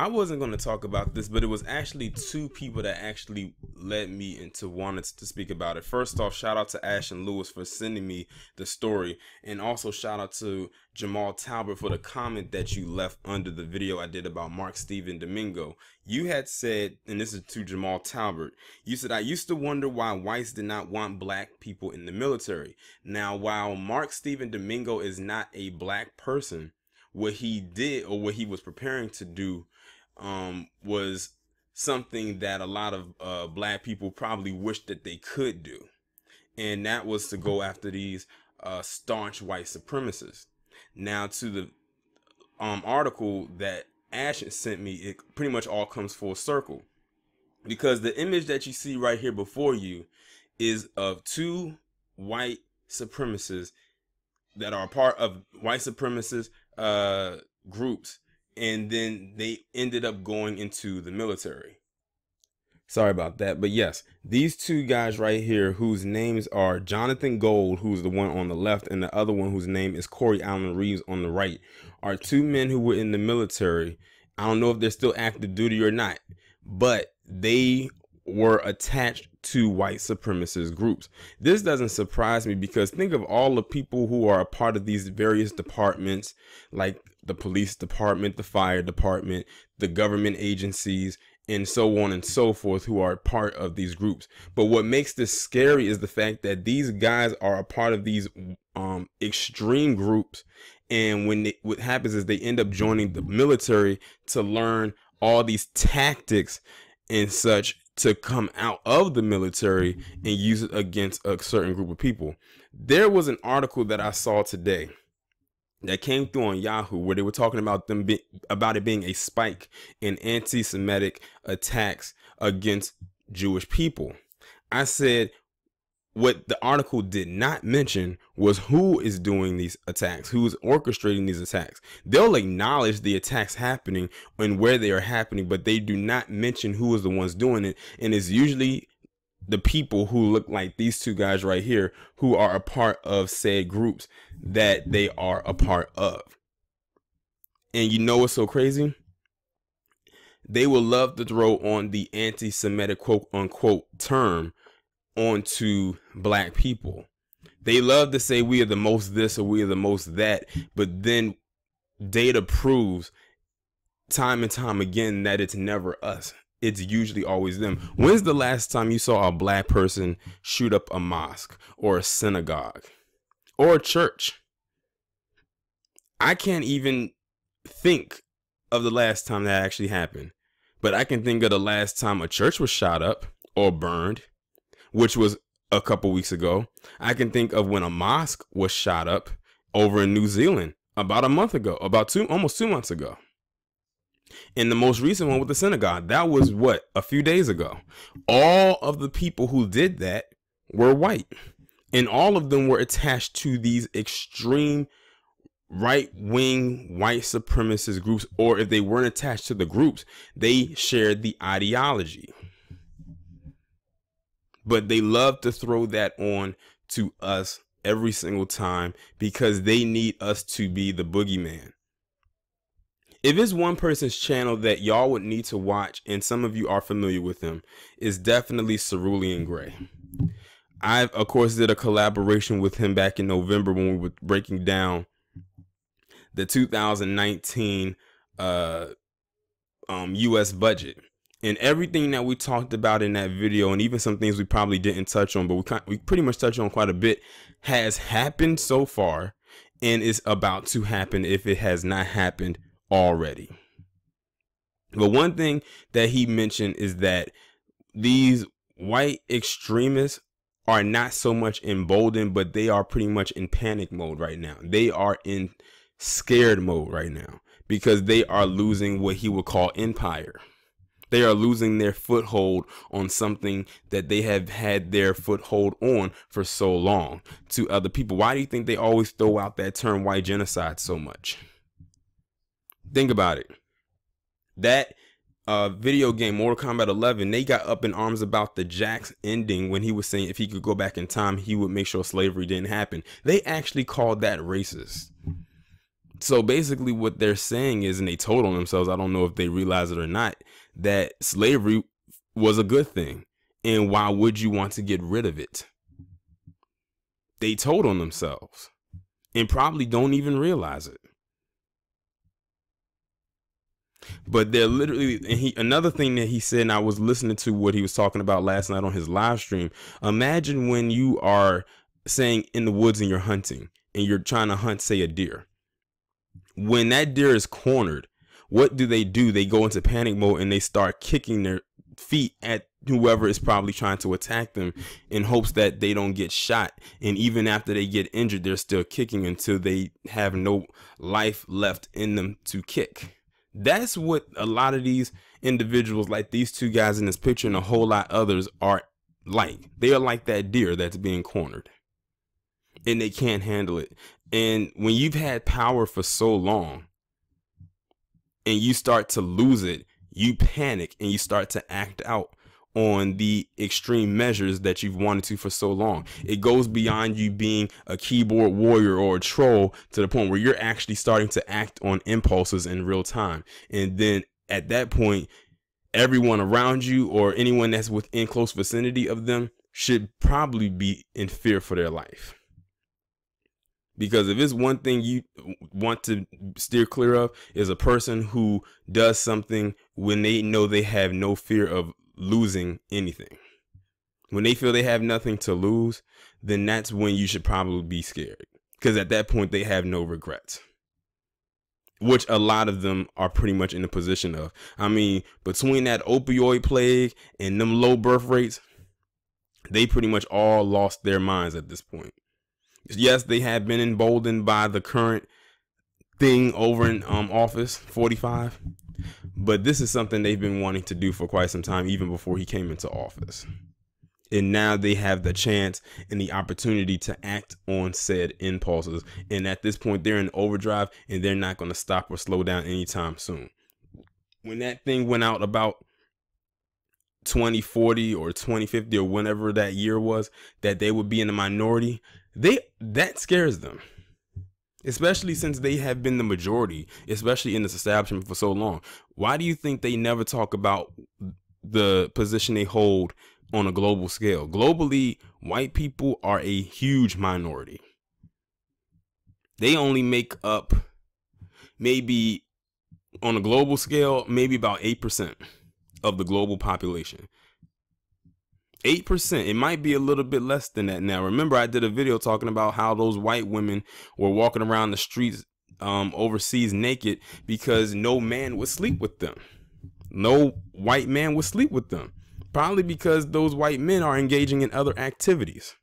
I wasn't going to talk about this, but it was actually two people that actually led me into wanting to speak about it. First off, shout out to Ash and Lewis for sending me the story, and also shout out to Jamal Talbot for the comment that you left under the video I did about Mark Steven Domingo. You had said, and this is to Jamal Talbot, you said, I used to wonder why whites did not want black people in the military. Now, while Mark Steven Domingo is not a black person, what he did, or what he was preparing to do, was something that a lot of black people probably wish that they could do, and that was to go after these staunch white supremacists. Now, to the article that Ash sent me, it pretty much all comes full circle, because the image that you see right here before you is of two white supremacists that are part of white supremacist groups, and then they ended up going into the military. Sorry about that, but yes, these two guys right here, whose names are Jonathan Gold, who's the one on the left, and the other one whose name is Corey Allen Reeves on the right, are two men who were in the military. I don't know if they're still active duty or not, but they were attached to white supremacist groups. This doesn't surprise me, because think of all the people who are a part of these various departments, like the police department, the fire department, the government agencies, and so on and so forth, who are part of these groups. But what makes this scary is the fact that these guys are a part of these extreme groups, and what happens is they end up joining the military to learn all these tactics and such, to come out of the military and use it against a certain group of people. There was an article that I saw today that came through on Yahoo, where they were talking about about it being a spike in anti-Semitic attacks against Jewish people. I said, what the article did not mention was who is doing these attacks, who is orchestrating these attacks. They'll acknowledge the attacks happening and where they are happening, but they do not mention who is the ones doing it. And it's usually the people who look like these two guys right here, who are a part of said groups that they are a part of. And you know what's so crazy? They will love to throw on the anti-Semitic quote unquote term onto black people. They love to say we are the most this or we are the most that, but then data proves time and time again that it's never us. It's usually always them. When's the last time you saw a black person shoot up a mosque or a synagogue or a church? I can't even think of the last time that actually happened, but I can think of the last time a church was shot up or burned, which was a couple weeks ago. I can think of when a mosque was shot up over in New Zealand about a month ago, almost 2 months ago. And the most recent one with the synagogue, that was what, a few days ago. All of the people who did that were white, and all of them were attached to these extreme right-wing white supremacist groups, or if they weren't attached to the groups, they shared the ideology. But they love to throw that on to us every single time, because they need us to be the boogeyman. If it's one person's channel that y'all would need to watch, and some of you are familiar with him, is definitely Cerulean Gray. I, of course, did a collaboration with him back in November when we were breaking down the 2019 U.S. budget. And everything that we talked about in that video, and even some things we probably didn't touch on, but we pretty much touched on quite a bit, has happened so far and is about to happen if it has not happened already. But one thing that he mentioned is that these white extremists are not so much emboldened, but they are pretty much in panic mode right now. They are in scared mode right now, because they are losing what he would call empire. They are losing their foothold on something that they have had their foothold on for so long to other people. Why do you think they always throw out that term white genocide so much? Think about it. That video game, Mortal Kombat 11, they got up in arms about the Jax ending when he was saying if he could go back in time, he would make sure slavery didn't happen. They actually called that racist. So basically what they're saying is, and they told on themselves, I don't know if they realize it or not, that slavery was a good thing. And why would you want to get rid of it? They told on themselves and probably don't even realize it. But they're literally, and another thing that he said, and I was listening to what he was talking about last night on his live stream. Imagine when you are saying in the woods and you're hunting and you're trying to hunt, say, a deer. When that deer is cornered, what do? They go into panic mode and they start kicking their feet at whoever is probably trying to attack them in hopes that they don't get shot. And even after they get injured, they're still kicking until they have no life left in them to kick. That's what a lot of these individuals, like these two guys in this picture and a whole lot others, are like. They are like that deer that's being cornered and they can't handle it. And when you've had power for so long and you start to lose it, you panic and you start to act out on the extreme measures that you've wanted to for so long. It goes beyond you being a keyboard warrior or a troll to the point where you're actually starting to act on impulses in real time. And then at that point, everyone around you or anyone that's within close vicinity of them should probably be in fear for their life. Because if it's one thing you want to steer clear of, is a person who does something when they know they have no fear of losing anything. When they feel they have nothing to lose, then that's when you should probably be scared. Because at that point, they have no regrets. Which a lot of them are pretty much in the position of. I mean, between that opioid plague and them low birth rates, they pretty much all lost their minds at this point. Yes, they have been emboldened by the current thing over in office 45, but this is something they've been wanting to do for quite some time, even before he came into office. And now they have the chance and the opportunity to act on said impulses. And at this point, they're in overdrive and they're not going to stop or slow down anytime soon. When that thing went out about 2040 or 2050 or whenever that year was, that they would be in the minority, that scares them, especially since they have been the majority, especially in this establishment for so long. Why do you think they never talk about the position they hold on a global scale? Globally, white people are a huge minority. They only make up, maybe on a global scale, maybe about 8% of the global population. 8%. It might be a little bit less than that now. Remember, I did a video talking about how those white women were walking around the streets overseas naked because no man would sleep with them. No white man would sleep with them. Probably because those white men are engaging in other activities.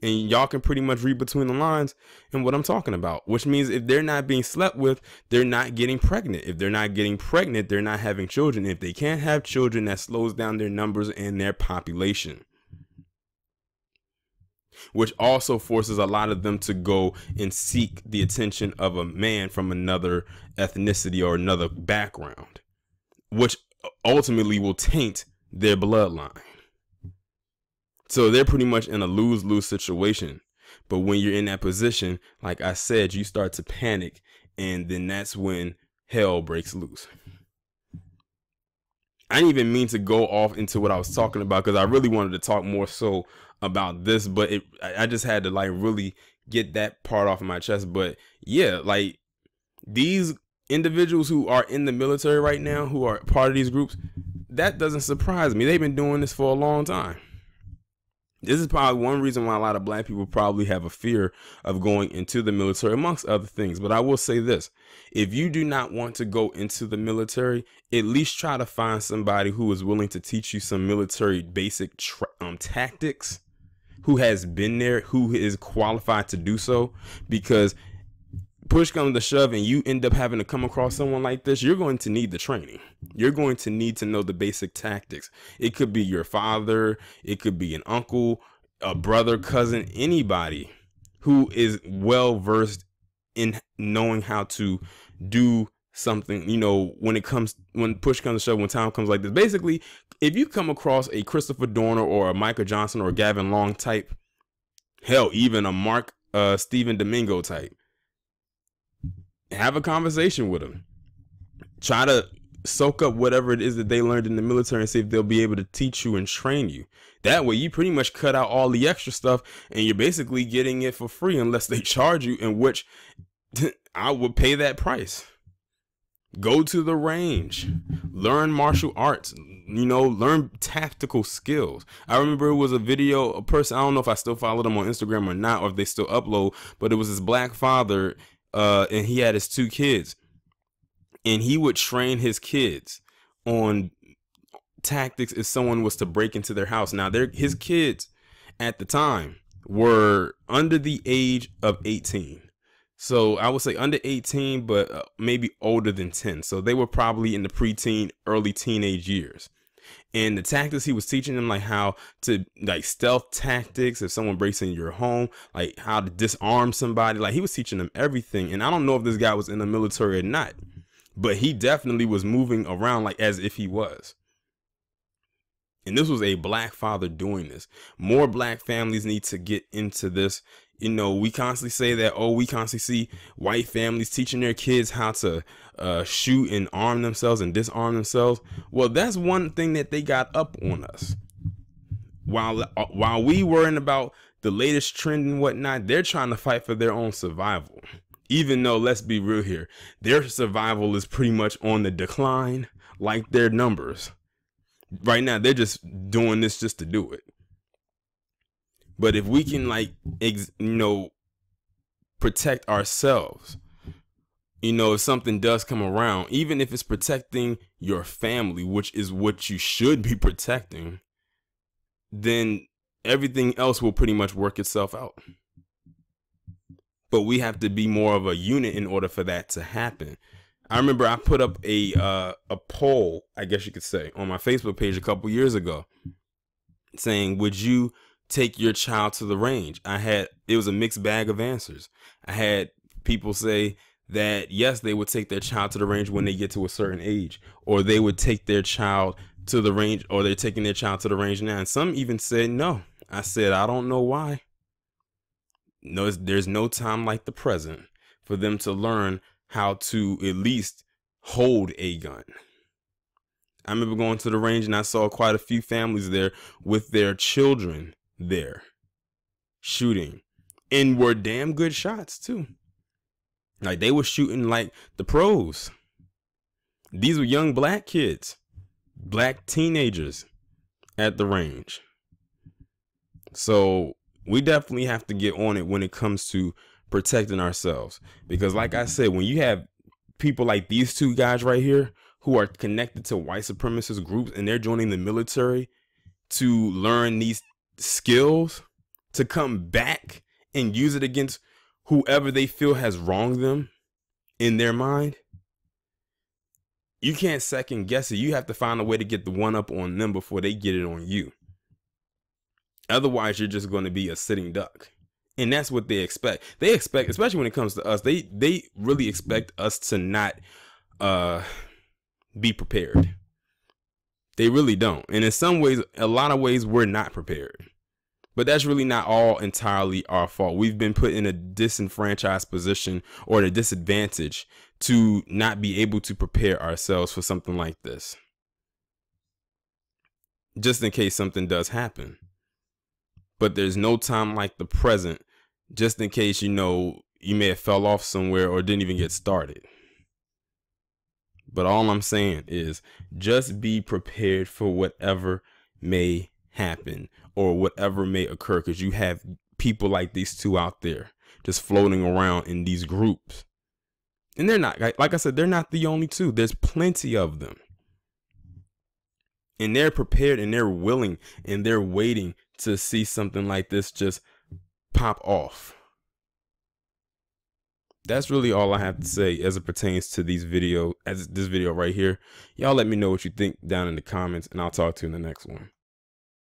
And y'all can pretty much read between the lines in what I'm talking about, which means if they're not being slept with, they're not getting pregnant. If they're not getting pregnant, they're not having children. If they can't have children, that slows down their numbers and their population, which also forces a lot of them to go and seek the attention of a man from another ethnicity or another background, which ultimately will taint their bloodline. So they're pretty much in a lose-lose situation. But when you're in that position, like I said, you start to panic, and then that's when hell breaks loose. I didn't even mean to go off into what I was talking about because I really wanted to talk more so about this, but I just had to like really get that part off of my chest. But yeah, like these individuals who are in the military right now, who are part of these groups, that doesn't surprise me. They've been doing this for a long time. This is probably one reason why a lot of black people probably have a fear of going into the military, amongst other things. But I will say this: if you do not want to go into the military, at least try to find somebody who is willing to teach you some military basic tactics, who has been there, who is qualified to do so. Because push comes to shove and you end up having to come across someone like this, you're going to need the training. You're going to need to know the basic tactics. It could be your father, it could be an uncle, a brother, cousin, anybody who is well versed in knowing how to do something, you know, when push comes to shove, when time comes like this. Basically, if you come across a Christopher Dorner or a Michael Johnson or a Gavin Long type, hell, even a Mark Steven Domingo type, have a conversation with them. Try to soak up whatever it is that they learned in the military and see if they'll be able to teach you and train you. That way you pretty much cut out all the extra stuff and you're basically getting it for free unless they charge you, in which I would pay that price. Go to the range, learn martial arts, you know, learn tactical skills. I remember it was a video, a person, I don't know if I still follow them on Instagram or not, or if they still upload, but it was this black father, and he had his 2 kids, and he would train his kids on tactics if someone was to break into their house. Now, his kids at the time were under the age of 18. So I would say under 18, but maybe older than 10. So they were probably in the preteen, early teenage years. And the tactics he was teaching them, like how to, like, stealth tactics if someone breaks in your home, like how to disarm somebody. Like, he was teaching them everything. And I don't know if this guy was in the military or not, but he definitely was moving around like as if he was. And this was a black father doing this. More black families need to get into this. You know, we constantly say that, oh, we constantly see white families teaching their kids how to shoot and arm themselves and disarm themselves. Well, that's one thing that they got up on us. While we worrying about the latest trend and whatnot, they're trying to fight for their own survival. Even though, let's be real here, their survival is pretty much on the decline, like their numbers. Right now, they're just doing this just to do it. But if we can, like, protect ourselves, if something does come around, even if it's protecting your family, which is what you should be protecting, then everything else will pretty much work itself out. But we have to be more of a unit in order for that to happen. I remember I put up a poll, I guess you could say, on my Facebook page a couple years ago, saying, would you take your child to the range? It was a mixed bag of answers. I had people say that yes, they would take their child to the range when they get to a certain age, or they would take their child to the range, or they're taking their child to the range now. And some even said no. I said, I don't know why. No, there's no time like the present for them to learn how to at least hold a gun. I remember going to the range and I saw quite a few families there with their children there shooting, and were damn good shots too. Like, they were shooting like the pros. These were young black kids, black teenagers at the range. So we definitely have to get on it when it comes to protecting ourselves, because like I said, when you have people like these 2 guys right here who are connected to white supremacist groups and they're joining the military to learn these skills to come back and use it against whoever they feel has wronged them in their mind, you can't second guess it. You have to find a way to get the one up on them before they get it on you. Otherwise, you're just going to be a sitting duck. And that's what they expect. They expect, especially when it comes to us, they really expect us to not be prepared. They really don't. And in some ways, a lot of ways, we're not prepared. But that's really not all entirely our fault. We've been put in a disenfranchised position, or a disadvantage, to not be able to prepare ourselves for something like this, just in case something does happen. But there's no time like the present, just in case, you may have fell off somewhere or didn't even get started. But all I'm saying is just be prepared for whatever may happen or whatever may occur, because you have people like these 2 out there just floating around in these groups. And they're not, like I said, they're not the only 2. There's plenty of them. And they're prepared and they're willing and they're waiting to see something like this just pop off. That's really all I have to say as it pertains to this video right here. Y'all let me know what you think down in the comments, and I'll talk to you in the next one.